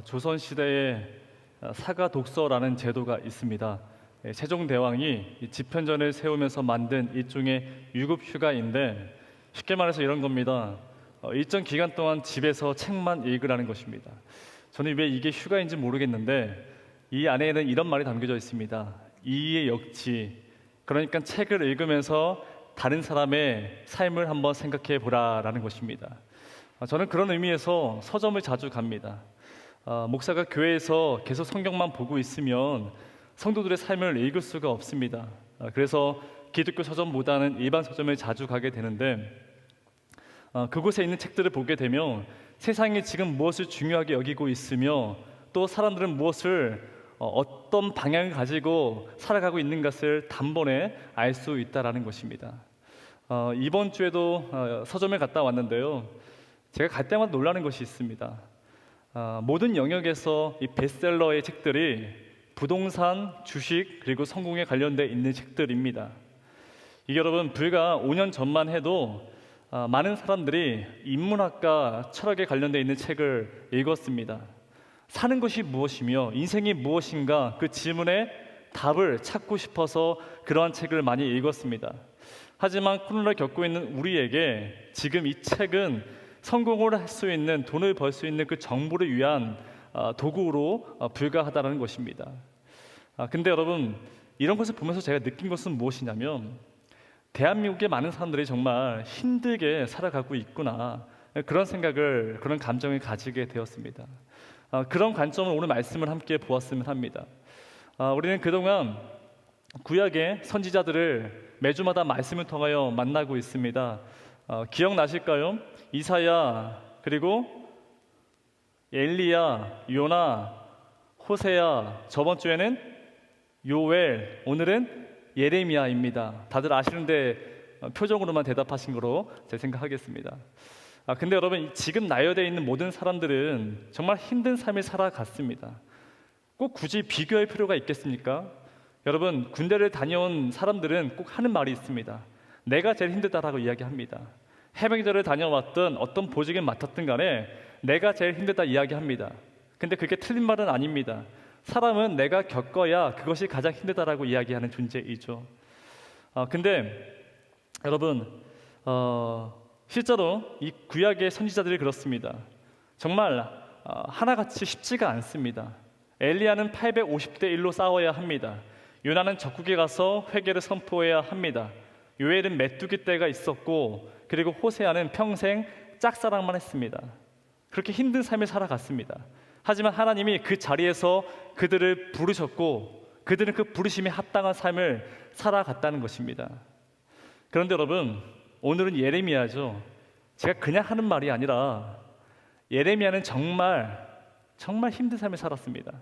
조선 시대에 사가 독서라는 제도가 있습니다. 세종대왕이 이 집현전을 세우면서 만든 일종의 유급 휴가인데 쉽게 말해서 이런 겁니다. 일정 기간 동안 집에서 책만 읽으라는 것입니다. 저는 왜 이게 휴가인지 모르겠는데 이 안에는 이런 말이 담겨져 있습니다. 이의 역지, 그러니까 책을 읽으면서 다른 사람의 삶을 한번 생각해 보라라는 것입니다. 저는 그런 의미에서 서점을 자주 갑니다. 목사가 교회에서 계속 성경만 보고 있으면 성도들의 삶을 읽을 수가 없습니다. 그래서 기독교 서점보다는 일반 서점을 자주 가게 되는데 그곳에 있는 책들을 보게 되면 세상이 지금 무엇을 중요하게 여기고 있으며 또 사람들은 무엇을 어떤 방향을 가지고 살아가고 있는 것을 단번에 알 수 있다라는 것입니다. 이번 주에도 서점에 갔다 왔는데요. 제가 갈 때마다 놀라는 것이 있습니다. 모든 영역에서 이 베스트셀러의 책들이 부동산, 주식, 그리고 성공에 관련돼 있는 책들입니다. 이게 여러분 불과 5년 전만 해도 많은 사람들이 인문학과 철학에 관련돼 있는 책을 읽었습니다. 사는 것이 무엇이며 인생이 무엇인가 그 질문에 답을 찾고 싶어서 그러한 책을 많이 읽었습니다. 하지만 코로나를 겪고 있는 우리에게 지금 이 책은 성공을 할 수 있는, 돈을 벌 수 있는 그 정보를 위한 도구로 불과하다는 것입니다. 근데 여러분, 이런 것을 보면서 제가 느낀 것은 무엇이냐면 대한민국의 많은 사람들이 정말 힘들게 살아가고 있구나, 그런 생각을, 그런 감정을 가지게 되었습니다. 그런 관점을 오늘 말씀을 함께 보았으면 합니다. 우리는 그동안 구약의 선지자들을 매주마다 말씀을 통하여 만나고 있습니다. 기억나실까요? 이사야, 그리고 엘리야, 요나, 호세야, 저번 주에는 요엘, 오늘은 예레미야입니다. 다들 아시는데 표정으로만 대답하신 거로 제 생각하겠습니다. 근데 여러분, 지금 나열되어 있는 모든 사람들은 정말 힘든 삶을 살아갔습니다. 꼭 굳이 비교할 필요가 있겠습니까? 여러분, 군대를 다녀온 사람들은 꼭 하는 말이 있습니다. 내가 제일 힘들다라고 이야기합니다. 해병대를 다녀왔든 어떤 보직을 맡았든 간에 내가 제일 힘들다 이야기합니다. 근데 그게 틀린 말은 아닙니다. 사람은 내가 겪어야 그것이 가장 힘들다라고 이야기하는 존재이죠. 근데 여러분, 실제로 이 구약의 선지자들이 그렇습니다. 정말 하나같이 쉽지가 않습니다. 엘리야는 850대 1로 싸워야 합니다. 요나는 적국에 가서 회개를 선포해야 합니다. 요엘은 메뚜기 떼가 있었고, 그리고 호세아는 평생 짝사랑만 했습니다. 그렇게 힘든 삶을 살아갔습니다. 하지만 하나님이 그 자리에서 그들을 부르셨고 그들은 그 부르심에 합당한 삶을 살아갔다는 것입니다. 그런데 여러분, 오늘은 예레미야죠. 제가 그냥 하는 말이 아니라 예레미야는 정말 힘든 삶을 살았습니다.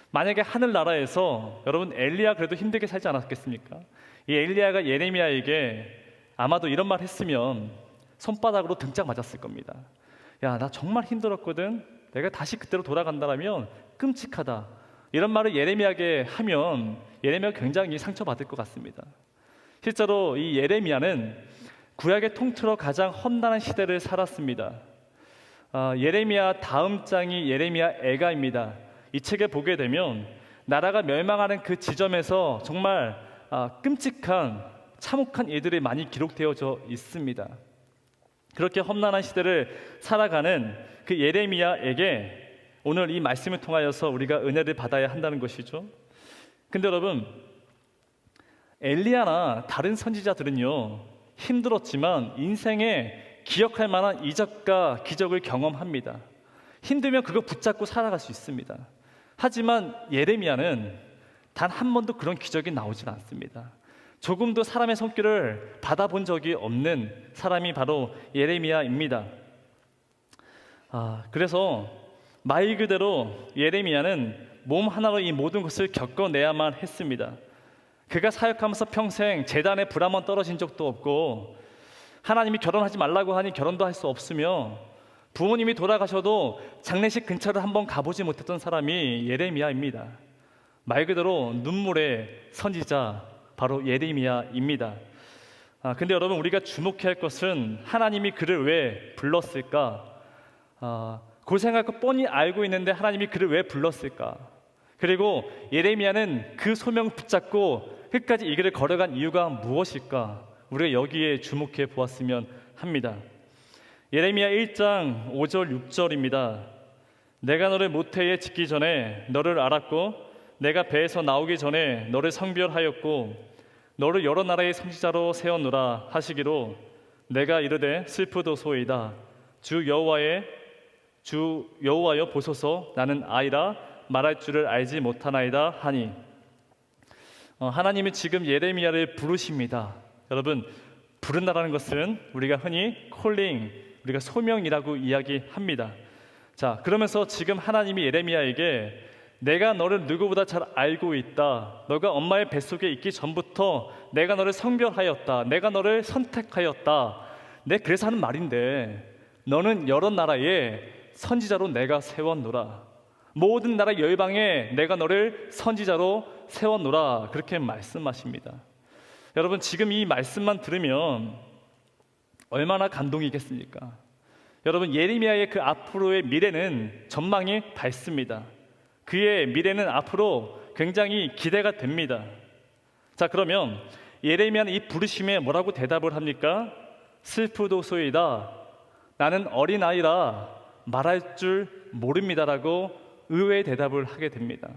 만약에 하늘나라에서 여러분 엘리야 그래도 힘들게 살지 않았겠습니까? 이 엘리야가 예레미야에게 아마도 이런 말 했으면 손바닥으로 등짝 맞았을 겁니다. 야, 나 정말 힘들었거든. 내가 다시 그때로 돌아간다면 끔찍하다. 이런 말을 예레미야에게 하면 예레미야가 굉장히 상처받을 것 같습니다. 실제로 이 예레미야는 구약의 통틀어 가장 험난한 시대를 살았습니다. 예레미야 다음 장이 예레미야 애가입니다. 이 책에 보게 되면 나라가 멸망하는 그 지점에서 정말 끔찍한 참혹한 일들이 많이 기록되어져 있습니다. 그렇게 험난한 시대를 살아가는 그 예레미야에게 오늘 이 말씀을 통하여서 우리가 은혜를 받아야 한다는 것이죠. 근데 여러분, 엘리야나 다른 선지자들은요, 힘들었지만 인생에 기억할 만한 이적과 기적을 경험합니다. 힘들면 그거 붙잡고 살아갈 수 있습니다. 하지만 예레미야는 단 한 번도 그런 기적이 나오질 않습니다. 조금도 사람의 손길을 받아본 적이 없는 사람이 바로 예레미야입니다. 그래서 말 그대로 예레미야는 몸 하나로 이 모든 것을 겪어내야만 했습니다. 그가 사역하면서 평생 제단에 불 한 번 떨어진 적도 없고, 하나님이 결혼하지 말라고 하니 결혼도 할 수 없으며, 부모님이 돌아가셔도 장례식 근처를 한번 가보지 못했던 사람이 예레미야입니다. 말 그대로 눈물의 선지자, 바로 예레미야입니다. 근데 여러분, 우리가 주목해야 할 것은 하나님이 그를 왜 불렀을까? 고생할 거 뻔히 알고 있는데 하나님이 그를 왜 불렀을까? 그리고 예레미야는 그 소명을 붙잡고 끝까지 이 길을 걸어간 이유가 무엇일까? 우리가 여기에 주목해 보았으면 합니다. 예레미야 1장 5절 6절입니다. 내가 너를 모태에 짓기 전에 너를 알았고 내가 배에서 나오기 전에 너를 성별하였고 너를 여러 나라의 선지자로 세웠노라 하시기로 내가 이르되 슬프도소이다. 주 여호와여 보소서 나는 아이라 말할 줄을 알지 못하나이다 하니. 하나님이 지금 예레미야를 부르십니다. 여러분, 부른다라는 것은 우리가 흔히 콜링, 우리가 소명이라고 이야기합니다. 자, 그러면서 지금 하나님이 예레미야에게 내가 너를 누구보다 잘 알고 있다. 너가 엄마의 뱃속에 있기 전부터 내가 너를 성별하였다. 내가 너를 선택하였다. 그래서 하는 말인데 너는 여러 나라의 선지자로 내가 세웠노라. 모든 나라 열방에 내가 너를 선지자로 세웠노라. 그렇게 말씀하십니다. 여러분, 지금 이 말씀만 들으면 얼마나 감동이겠습니까? 여러분, 예레미야의 그 앞으로의 미래는 전망이 밝습니다. 그의 미래는 앞으로 굉장히 기대가 됩니다. 자, 그러면 예레미야는 이 부르심에 뭐라고 대답을 합니까? 슬프도소이다. 나는 어린아이라 말할 줄 모릅니다라고 의외의 대답을 하게 됩니다.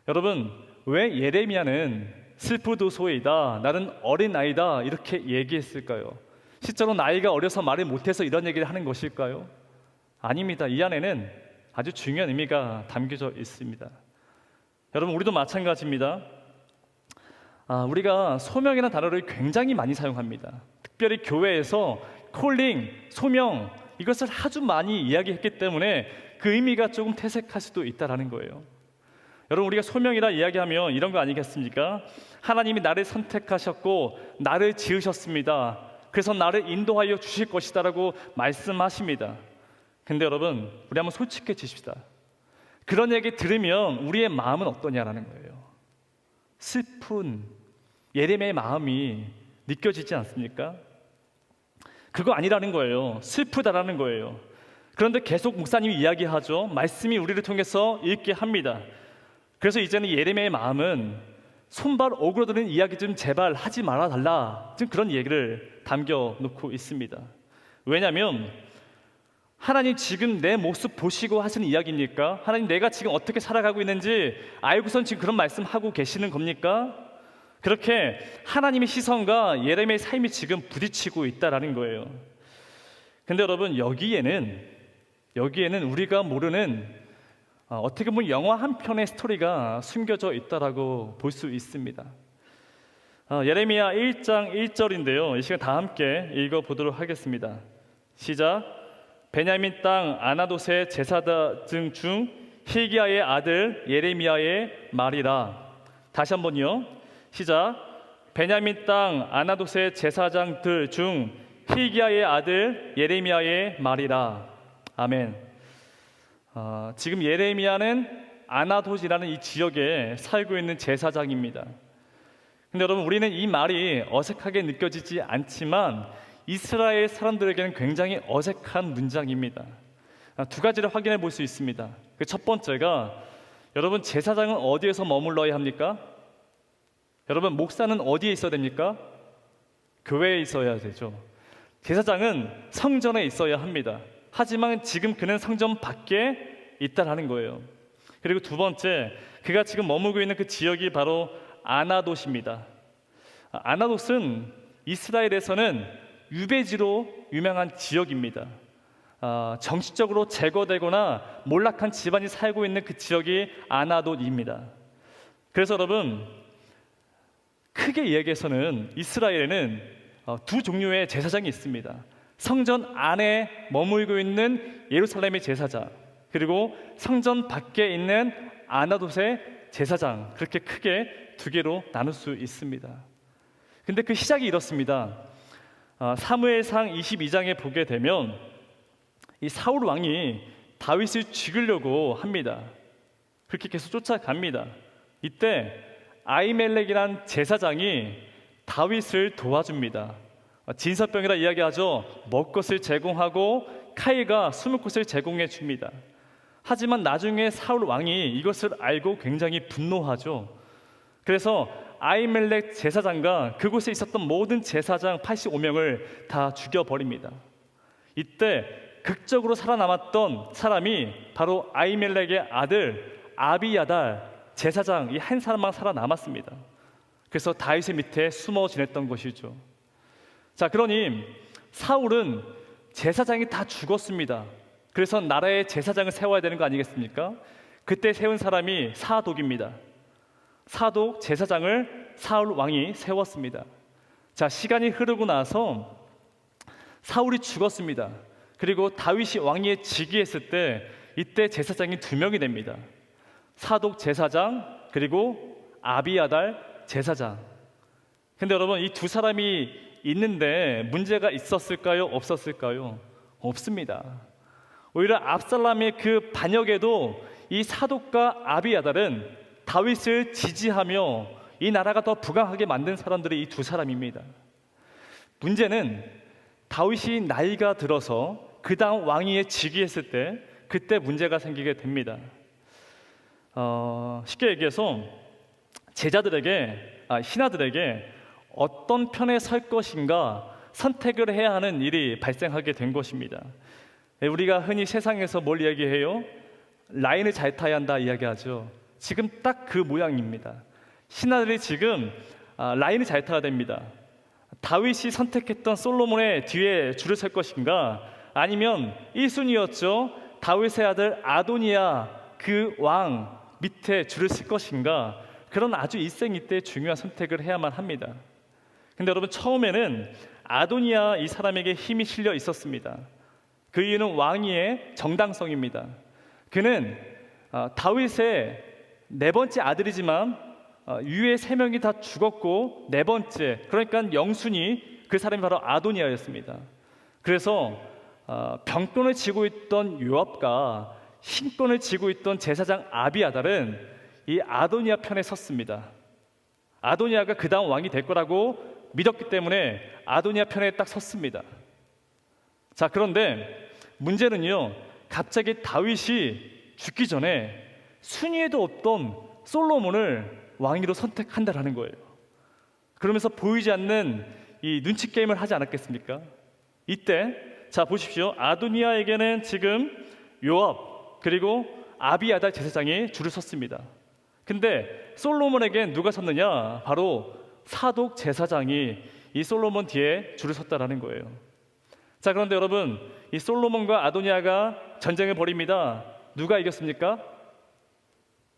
여러분, 왜 예레미야는 슬프도소이다, 나는 어린아이다 이렇게 얘기했을까요? 실제로 나이가 어려서 말을 못해서 이런 얘기를 하는 것일까요? 아닙니다. 이 안에는 아주 중요한 의미가 담겨져 있습니다. 여러분, 우리도 마찬가지입니다. 우리가 소명이라는 단어를 굉장히 많이 사용합니다. 특별히 교회에서 콜링, 소명 이것을 아주 많이 이야기했기 때문에 그 의미가 조금 퇴색할 수도 있다라는 거예요. 여러분, 우리가 소명이라 이야기하면 이런 거 아니겠습니까? 하나님이 나를 선택하셨고 나를 지으셨습니다. 그래서 나를 인도하여 주실 것이다 라고 말씀하십니다. 근데 여러분, 우리 한번 솔직해지십시다. 그런 얘기 들으면 우리의 마음은 어떠냐라는 거예요. 슬픈 예레미야의 마음이 느껴지지 않습니까? 그거 아니라는 거예요. 슬프다라는 거예요. 그런데 계속 목사님이 이야기하죠. 말씀이 우리를 통해서 읽게 합니다. 그래서 이제는 예레미야의 마음은 손발 오그러드는 이야기 좀 제발 하지 말아달라, 지금 그런 얘기를 담겨놓고 있습니다. 왜냐하면 하나님 지금 내 모습 보시고 하시는 이야기입니까? 하나님 내가 지금 어떻게 살아가고 있는지 알고선 지금 그런 말씀하고 계시는 겁니까? 그렇게 하나님의 시선과 예레미야의 삶이 지금 부딪히고 있다라는 거예요. 근데 여러분, 여기에는 우리가 모르는 어떻게 보면 영화 한 편의 스토리가 숨겨져 있다라고 볼 수 있습니다. 예레미야 1장 1절인데요. 이 시간 다 함께 읽어보도록 하겠습니다. 시작. 베냐민 땅 아나돗의 제사장 중 hil기야의 아들 예레미야의 말이라. 다시 한번요. 시작. 베냐민 땅 아나돗의 제사장들 중 hil기야의 아들 예레미야의 말이라. 아멘. 지금 예레미야는 아나돗이라는 이 지역에 살고 있는 제사장입니다. 근데 여러분, 우리는 이 말이 어색하게 느껴지지 않지만 이스라엘 사람들에게는 굉장히 어색한 문장입니다. 두 가지를 확인해 볼 수 있습니다. 그 첫 번째가, 여러분, 제사장은 어디에서 머물러야 합니까? 여러분, 목사는 어디에 있어야 됩니까? 교회에 있어야 되죠. 제사장은 성전에 있어야 합니다. 하지만 지금 그는 성전 밖에 있다라는 거예요. 그리고 두 번째, 그가 지금 머물고 있는 그 지역이 바로 아나돗입니다. 아나돗은 이스라엘에서는 유배지로 유명한 지역입니다. 정치적으로 제거되거나 몰락한 집안이 살고 있는 그 지역이 아나돗입니다. 그래서 여러분, 크게 이야기해서는 이스라엘에는 두 종류의 제사장이 있습니다. 성전 안에 머물고 있는 예루살렘의 제사장, 그리고 성전 밖에 있는 아나돗의 제사장, 그렇게 크게 두 개로 나눌 수 있습니다. 근데 그 시작이 이렇습니다. 사무엘상 22장에 보게 되면 이 사울 왕이 다윗을 죽이려고 합니다. 그렇게 계속 쫓아갑니다. 이때 아히멜렉이란 제사장이 다윗을 도와줍니다. 진사병이라 이야기하죠. 먹것을 제공하고 타이가 숨을 곳을 제공해 줍니다. 하지만 나중에 사울 왕이 이것을 알고 굉장히 분노하죠. 그래서 아히멜렉 제사장과 그곳에 있었던 모든 제사장 85명을 다 죽여버립니다. 이때 극적으로 살아남았던 사람이 바로 아히멜렉의 아들 아비야달 제사장 이 한 사람만 살아남았습니다. 그래서 다윗의 밑에 숨어 지냈던 것이죠. 자, 그러니 사울은 제사장이 다 죽었습니다. 그래서 나라의 제사장을 세워야 되는 거 아니겠습니까? 그때 세운 사람이 사독입니다. 사독 제사장을 사울 왕이 세웠습니다. 자, 시간이 흐르고 나서 사울이 죽었습니다. 그리고 다윗이 왕위에 즉위했을 때 이때 제사장이 2명이 됩니다. 사독 제사장 그리고 아비야달 제사장. 근데 여러분, 이 2 사람이 있는데 문제가 있었을까요? 없었을까요? 없습니다. 오히려 압살람의 그 반역에도 이 사독과 아비야달은 다윗을 지지하며 이 나라가 더 부강하게 만든 사람들이 이 2 사람입니다. 문제는 다윗이 나이가 들어서 그 다음 왕위에 즉위했을 때 그때 문제가 생기게 됩니다. 쉽게 얘기해서 신하들에게 어떤 편에 설 것인가 선택을 해야 하는 일이 발생하게 된 것입니다. 우리가 흔히 세상에서 뭘 이야기해요? 라인을 잘 타야 한다 이야기하죠. 지금 딱 그 모양입니다. 신하들이 지금 라인을 잘 타야 됩니다. 다윗이 선택했던 솔로몬의 뒤에 줄을 설 것인가, 아니면 1순위였죠. 다윗의 아들 아도니아 그 왕 밑에 줄을 쓸 것인가, 그런 아주 일생이때 중요한 선택을 해야만 합니다. 근데 여러분, 처음에는 아도니아 이 사람에게 힘이 실려 있었습니다. 그 이유는 왕위의 정당성입니다. 그는 다윗의 4번째 아들이지만 위에 3명이 다 죽었고 4번째, 그러니까 영순위 그 사람이 바로 아도니아였습니다. 그래서 병권을 쥐고 있던 요압과 신권을 쥐고 있던 제사장 아비야달은 이 아도니아 편에 섰습니다. 아도니아가 그 다음 왕이 될 거라고 믿었기 때문에 아도니아 편에 딱 섰습니다. 자, 그런데 문제는요, 갑자기 다윗이 죽기 전에 순위에도 없던 솔로몬을 왕위로 선택한다라는 거예요. 그러면서 보이지 않는 이 눈치 게임을 하지 않았겠습니까? 이때 자 보십시오. 아도니아에게는 지금 요압 그리고 아비야달 제사장이 줄을 섰습니다. 근데 솔로몬에겐 누가 섰느냐? 바로 사독 제사장이 이 솔로몬 뒤에 줄을 섰다라는 거예요. 자, 그런데 여러분, 이 솔로몬과 아도니아가 전쟁을 벌입니다. 누가 이겼습니까?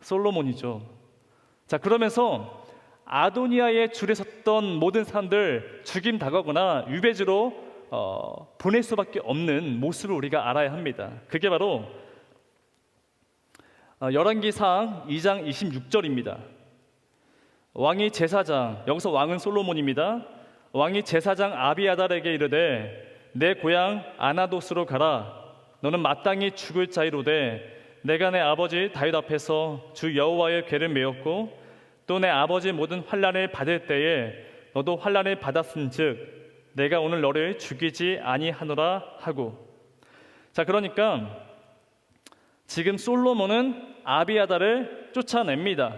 솔로몬이죠. 자, 그러면서 아도니아의 줄에 섰던 모든 사람들 죽임 당하거나 유배지로 보낼 수밖에 없는 모습을 우리가 알아야 합니다. 그게 바로 열왕기상 2장 26절입니다. 왕이 제사장, 여기서 왕은 솔로몬입니다. 왕이 제사장 아비야달에게 이르되 내 고향 아나돗으로 가라. 너는 마땅히 죽을 자이로되 내가 내 아버지 다윗 앞에서 주 여호와의 궤를 메었고 또 내 아버지 모든 환난을 받을 때에 너도 환난을 받았은즉 내가 오늘 너를 죽이지 아니하노라 하고. 자, 그러니까 지금 솔로몬은 아비야달을 쫓아냅니다.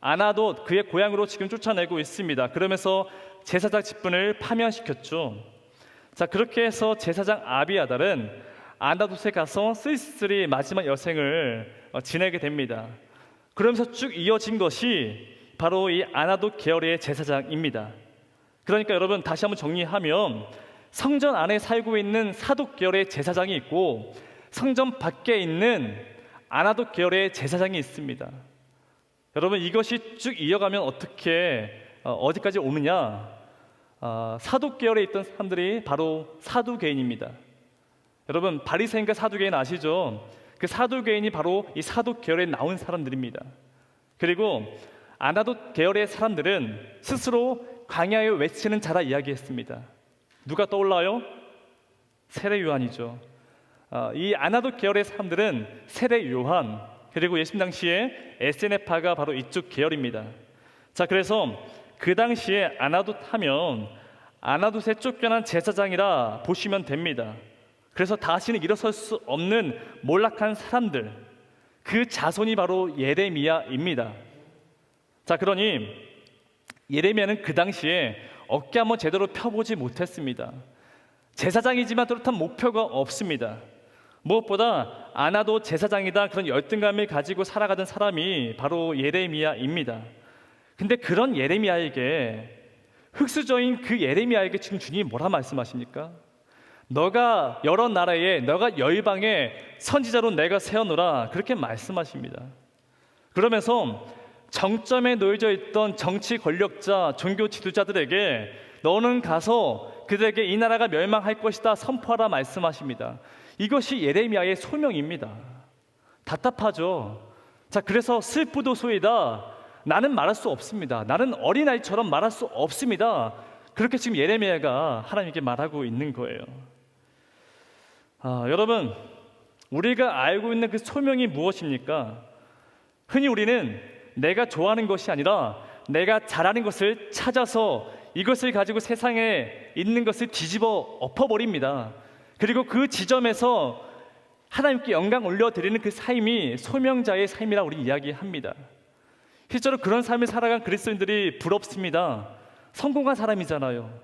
아나돗 그의 고향으로 지금 쫓아내고 있습니다. 그러면서 제사장 직분을 파면시켰죠. 자, 그렇게 해서 제사장 아비야달은 아나돗에 가서 쓸쓸히 마지막 여생을 지내게 됩니다. 그러면서 쭉 이어진 것이 바로 이 아나돗 계열의 제사장입니다. 그러니까 여러분, 다시 한번 정리하면 성전 안에 살고 있는 사독 계열의 제사장이 있고 성전 밖에 있는 아나돗 계열의 제사장이 있습니다. 여러분, 이것이 쭉 이어가면 어디까지 오느냐? 사독 계열에 있던 사람들이 바로 사두개인입니다. 여러분, 바리새인과 사두개인 아시죠? 그 사두개인이 바로 이 사독 계열에 나온 사람들입니다. 그리고 아나돗 계열의 사람들은 스스로 광야에 외치는 자라 이야기했습니다. 누가 떠올라요? 세례 요한이죠. 이 아나돗 계열의 사람들은 세례 요한, 그리고 예수님 당시에 에세네파가 바로 이쪽 계열입니다. 자, 그래서 그 당시에 아나돗 하면 아나돗에 쫓겨난 제사장이라 보시면 됩니다. 그래서 다시는 일어설 수 없는 몰락한 사람들, 그 자손이 바로 예레미야입니다. 자, 그러니 예레미야는 그 당시에 어깨 한번 제대로 펴보지 못했습니다. 제사장이지만 뚜렷한 목표가 없습니다. 무엇보다 아나도 제사장이다 그런 열등감을 가지고 살아가던 사람이 바로 예레미야입니다. 근데 그런 예레미야에게, 흙수저인 그 예레미야에게 지금 주님이 뭐라 말씀하십니까? 너가 여러 나라에, 너가 열방에 선지자로 내가 세워놓으라, 그렇게 말씀하십니다. 그러면서 정점에 놓여져 있던 정치 권력자, 종교 지도자들에게 너는 가서 그들에게 이 나라가 멸망할 것이다 선포하라 말씀하십니다. 이것이 예레미야의 소명입니다. 답답하죠. 자, 그래서 슬프도소이다, 나는 말할 수 없습니다. 나는 어린아이처럼 말할 수 없습니다. 그렇게 지금 예레미야가 하나님께 말하고 있는 거예요. 여러분, 우리가 알고 있는 그 소명이 무엇입니까? 흔히 우리는 내가 좋아하는 것이 아니라 내가 잘하는 것을 찾아서 이것을 가지고 세상에 있는 것을 뒤집어 엎어버립니다. 그리고 그 지점에서 하나님께 영광 올려드리는 그 삶이 소명자의 삶이라고 우리 이야기합니다. 실제로 그런 삶을 살아간 그리스도인들이 부럽습니다. 성공한 사람이잖아요.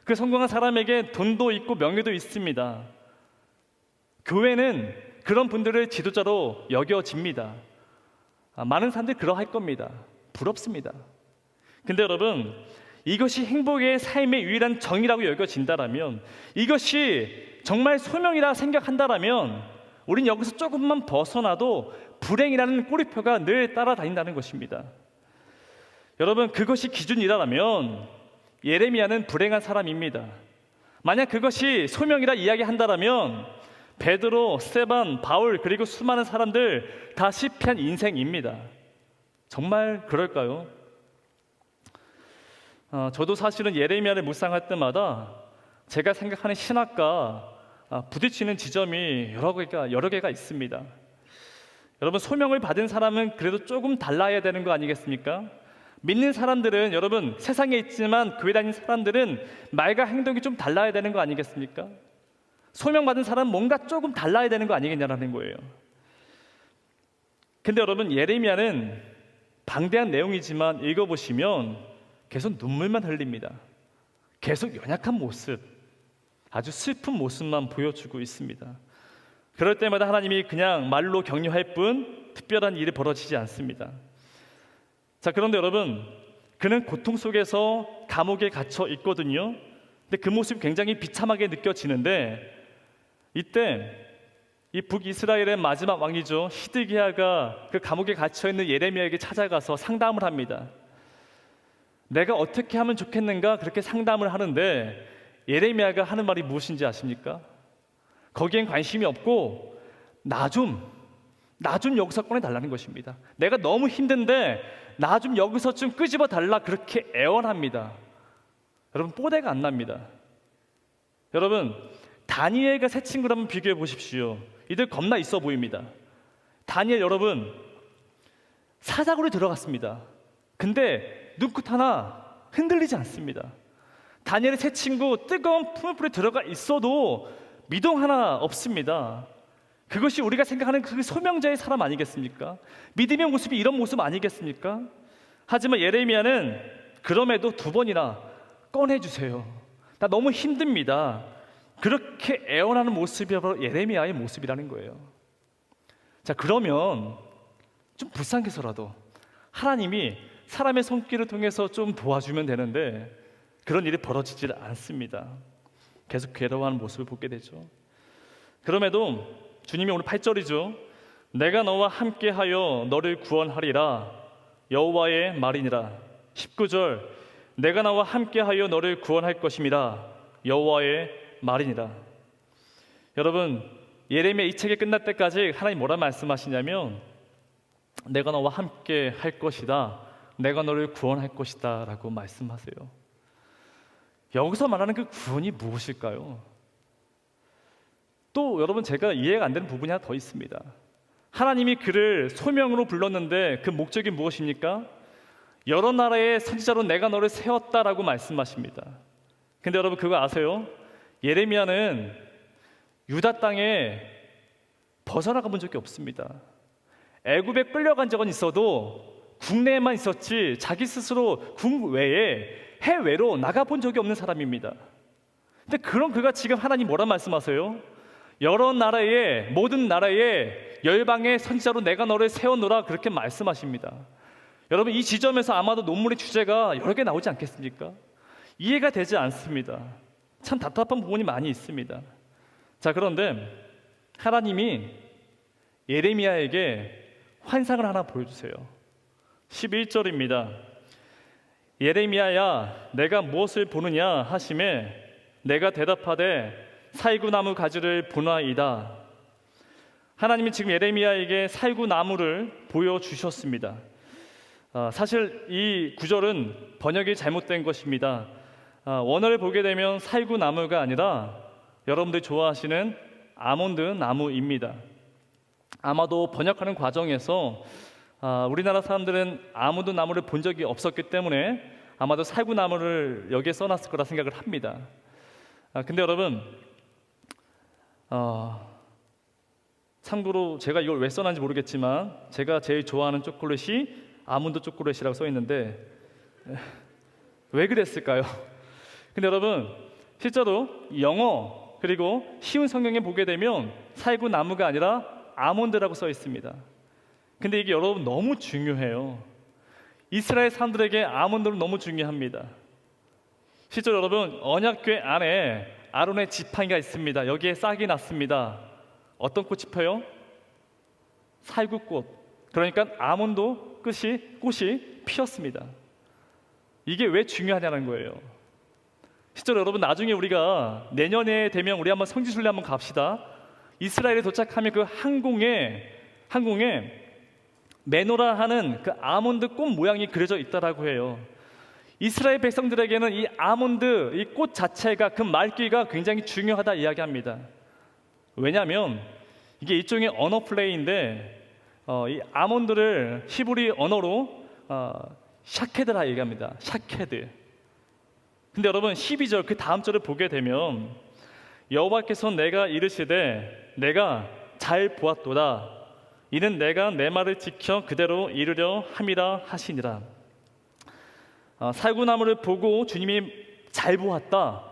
그 성공한 사람에게 돈도 있고 명예도 있습니다. 교회는 그런 분들을 지도자로 여겨집니다. 많은 사람들이 그러할 겁니다. 부럽습니다. 근데 여러분, 이것이 행복의 삶의 유일한 정의라고 여겨진다라면, 이것이 정말 소명이라 생각한다라면 우린 여기서 조금만 벗어나도 불행이라는 꼬리표가 늘 따라다닌다는 것입니다. 여러분, 그것이 기준이라면 예레미야는 불행한 사람입니다. 만약 그것이 소명이라 이야기한다라면 베드로, 스데반, 바울 그리고 수많은 사람들 다 실패한 인생입니다. 정말 그럴까요? 저도 사실은 예레미야를 묵상할 때마다 제가 생각하는 신학과 부딪히는 지점이 여러 개가 있습니다. 여러분, 소명을 받은 사람은 그래도 조금 달라야 되는 거 아니겠습니까? 믿는 사람들은, 여러분, 세상에 있지만 교회 다니는 사람들은 말과 행동이 좀 달라야 되는 거 아니겠습니까? 소명받은 사람은 뭔가 조금 달라야 되는 거 아니겠냐라는 거예요. 근데 여러분, 예레미야는 방대한 내용이지만 읽어보시면 계속 눈물만 흘립니다. 계속 연약한 모습, 아주 슬픈 모습만 보여주고 있습니다. 그럴 때마다 하나님이 그냥 말로 격려할 뿐 특별한 일이 벌어지지 않습니다. 자, 그런데 여러분, 그는 고통 속에서 감옥에 갇혀 있거든요. 근데 그 모습이 굉장히 비참하게 느껴지는데, 이때 이 북이스라엘의 마지막 왕이죠, 시드기야가 그 감옥에 갇혀 있는 예레미야에게 찾아가서 상담을 합니다. 내가 어떻게 하면 좋겠는가 그렇게 상담을 하는데 예레미야가 하는 말이 무엇인지 아십니까? 거기엔 관심이 없고 나 좀 여기서 꺼내달라는 것입니다. 내가 너무 힘든데 나 좀 여기서 좀 끄집어 달라, 그렇게 애원합니다. 여러분, 뽀대가 안 납니다. 여러분, 다니엘과 새 친구를 한번 비교해 보십시오. 이들 겁나 있어 보입니다. 다니엘, 여러분, 사자굴에 들어갔습니다. 근데 눈끝 하나 흔들리지 않습니다. 다니엘의 새 친구 뜨거운 풀물불에 들어가 있어도 미동 하나 없습니다. 그것이 우리가 생각하는 그 소명자의 사람 아니겠습니까? 믿음의 모습이 이런 모습 아니겠습니까? 하지만 예레미야는 그럼에도 2번이나 꺼내주세요. 나 너무 힘듭니다. 그렇게 애원하는 모습이 바로 예레미야의 모습이라는 거예요. 자, 그러면 좀 불쌍해서라도 하나님이 사람의 손길을 통해서 좀 도와주면 되는데 그런 일이 벌어지지 않습니다. 계속 괴로워하는 모습을 보게 되죠. 그럼에도 주님이 오늘 8절이죠. 내가 너와 함께하여 너를 구원하리라, 여호와의 말이니라. 19절, 내가 나와 함께하여 너를 구원할 것임이라, 여호와의 말이니라. 여러분, 예레미야 이 책이 끝날 때까지 하나님 뭐라 말씀하시냐면 내가 너와 함께 할 것이다, 내가 너를 구원할 것이다 라고 말씀하세요. 여기서 말하는 그 구원이 무엇일까요? 또 여러분, 제가 이해가 안 되는 부분이 하나 더 있습니다. 하나님이 그를 소명으로 불렀는데 그 목적이 무엇입니까? 여러 나라의 선지자로 내가 너를 세웠다라고 말씀하십니다. 근데 여러분, 그거 아세요? 예레미야는 유다 땅에 벗어나가 본 적이 없습니다. 애굽에 끌려간 적은 있어도 국내에만 있었지 자기 스스로 국외에 해외로 나가본 적이 없는 사람입니다. 근데 그런 그가 지금 하나님 뭐라 말씀하세요? 여러 나라의 모든 나라의 열방의 선지자로 내가 너를 세워놓으라 그렇게 말씀하십니다. 여러분 이 지점에서 아마도 논문의 주제가 여러 개 나오지 않겠습니까? 이해가 되지 않습니다. 참 답답한 부분이 많이 있습니다. 자, 그런데 하나님이 예레미야에게 환상을 하나 보여주세요. 11절입니다. 예레미야야 내가 무엇을 보느냐 하시매 내가 대답하되 살구나무 가지를 보나이다. 하나님이 지금 예레미야에게 살구나무를 보여주셨습니다. 사실 이 구절은 번역이 잘못된 것입니다. 원어를 보게 되면 살구나무가 아니라 여러분들이 좋아하시는 아몬드 나무입니다. 아마도 번역하는 과정에서 우리나라 사람들은 아몬드 나무를 본 적이 없었기 때문에 아마도 살구나무를 여기에 써놨을 거라 생각을 합니다. 근데 여러분 참고로 제가 이걸 왜 써놨는지 모르겠지만 제가 제일 좋아하는 초콜릿이 아몬드 초콜릿이라고 써 있는데 왜 그랬을까요? 근데 여러분 실제로 영어 그리고 쉬운 성경에 보게 되면 살구나무가 아니라 아몬드라고 써 있습니다. 근데 이게 여러분 너무 중요해요. 이스라엘 사람들에게 아몬드는 너무 중요합니다. 실제로 여러분 언약궤 안에 아론의 지팡이가 있습니다. 여기에 싹이 났습니다. 어떤 꽃이 펴요? 살구꽃. 그러니까 아몬드 꽃이 피었습니다. 이게 왜 중요하냐는 거예요. 실제로 여러분 나중에 우리가 내년에 되면 우리 한번 성지순례 한번 갑시다. 이스라엘에 도착하면 그 항공에 메노라 하는 그 아몬드 꽃 모양이 그려져 있다라고 해요. 이스라엘 백성들에게는 이 아몬드 이 꽃 자체가 그 말귀가 굉장히 중요하다 이야기합니다. 왜냐하면 이게 일종의 언어 플레이인데 이 아몬드를 히브리 언어로 샤케드라 얘기합니다. 샤케드. 근데 여러분 12절 그 다음 절을 보게 되면 여호와께서 내가 이르시되 내가 잘 보았도다 이는 내가 내 말을 지켜 그대로 이루려 함이라 하시니라. 살구나무를 보고 주님이 잘 보았다.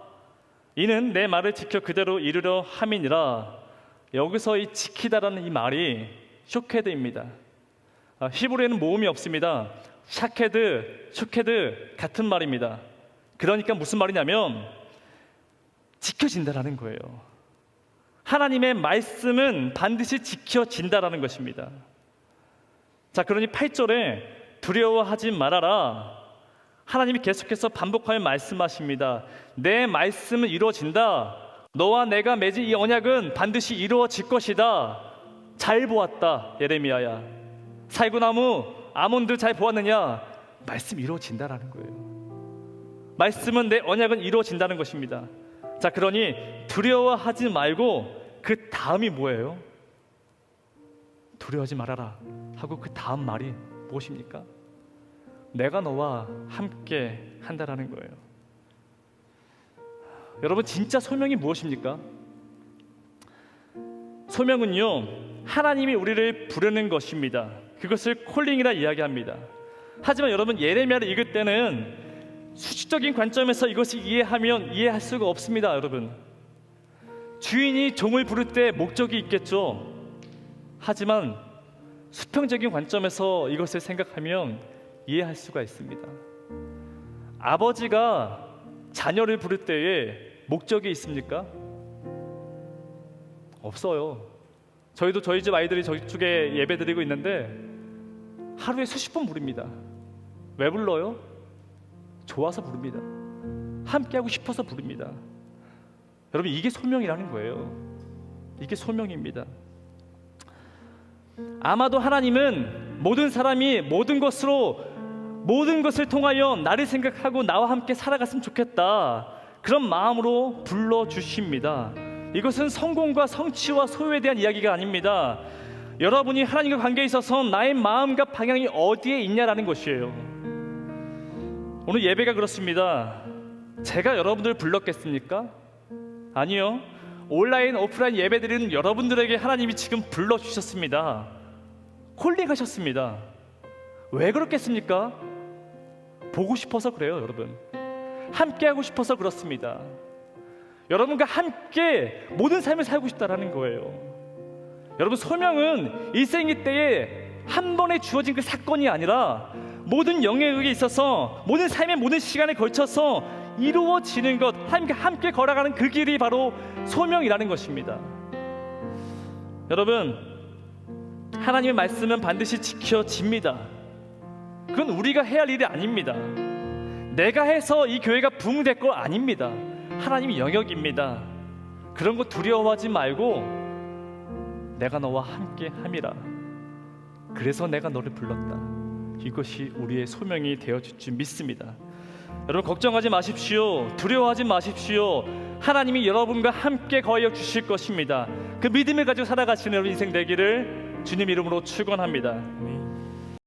이는 내 말을 지켜 그대로 이루려 함이니라. 여기서 이 지키다라는 이 말이 쇼케드입니다. 히브리에는 모음이 없습니다. 샤케드, 쇼케드 같은 말입니다. 그러니까 무슨 말이냐면 지켜진다라는 거예요. 하나님의 말씀은 반드시 지켜진다라는 것입니다. 자, 그러니 8절에 두려워하지 말아라. 하나님이 계속해서 반복하여 말씀하십니다. 내 말씀은 이루어진다. 너와 내가 맺은 이 언약은 반드시 이루어질 것이다. 잘 보았다 예레미야야. 살구나무 아몬드 잘 보았느냐? 말씀 이루어진다라는 거예요. 말씀은 내 언약은 이루어진다는 것입니다. 자, 그러니 두려워하지 말고 그 다음이 뭐예요? 두려워하지 말아라 하고 그 다음 말이 무엇입니까? 내가 너와 함께 한다라는 거예요. 여러분 진짜 소명이 무엇입니까? 소명은요 하나님이 우리를 부르는 것입니다. 그것을 콜링이라 이야기합니다. 하지만 여러분 예레미야를 읽을 때는 수직적인 관점에서 이것을 이해하면 이해할 수가 없습니다. 여러분 주인이 종을 부를 때 목적이 있겠죠. 하지만 수평적인 관점에서 이것을 생각하면 이해할 수가 있습니다. 아버지가 자녀를 부를 때에 목적이 있습니까? 없어요. 저희도 저희 집 아이들이 저쪽에 예배 드리고 있는데 하루에 수십 번 부릅니다. 왜 불러요? 좋아서 부릅니다. 함께하고 싶어서 부릅니다. 여러분 이게 소명이라는 거예요. 이게 소명입니다. 아마도 하나님은 모든 사람이 모든 것을 통하여 나를 생각하고 나와 함께 살아갔으면 좋겠다 그런 마음으로 불러주십니다. 이것은 성공과 성취와 소유에 대한 이야기가 아닙니다. 여러분이 하나님과 관계에 있어서 나의 마음과 방향이 어디에 있냐라는 것이에요. 오늘 예배가 그렇습니다. 제가 여러분들을 불렀겠습니까? 아니요. 온라인 오프라인 예배드리는 여러분들에게 하나님이 지금 불러주셨습니다. 콜링하셨습니다. 왜 그렇겠습니까? 보고 싶어서 그래요, 여러분. 함께 하고 싶어서 그렇습니다. 여러분과 함께 모든 삶을 살고 싶다라는 거예요. 여러분, 소명은 일생일 때에 한 번에 주어진 그 사건이 아니라 모든 영역에 있어서 모든 삶의 모든 시간에 걸쳐서 이루어지는 것, 함께 걸어가는 그 길이 바로 소명이라는 것입니다. 여러분, 하나님의 말씀은 반드시 지켜집니다. 그건 우리가 해야 할 일이 아닙니다. 내가 해서 이 교회가 부흥될 거 아닙니다. 하나님의 영역입니다. 그런 거 두려워하지 말고 내가 너와 함께 함이라. 그래서 내가 너를 불렀다. 이것이 우리의 소명이 되어질 줄 믿습니다. 여러분, 걱정하지 마십시오. 두려워하지 마십시오. 하나님이 여러분과 함께 거하여 주실 것입니다. 그 믿음을 가지고 살아가시는 여러분 인생 되기를 주님 이름으로 축원합니다.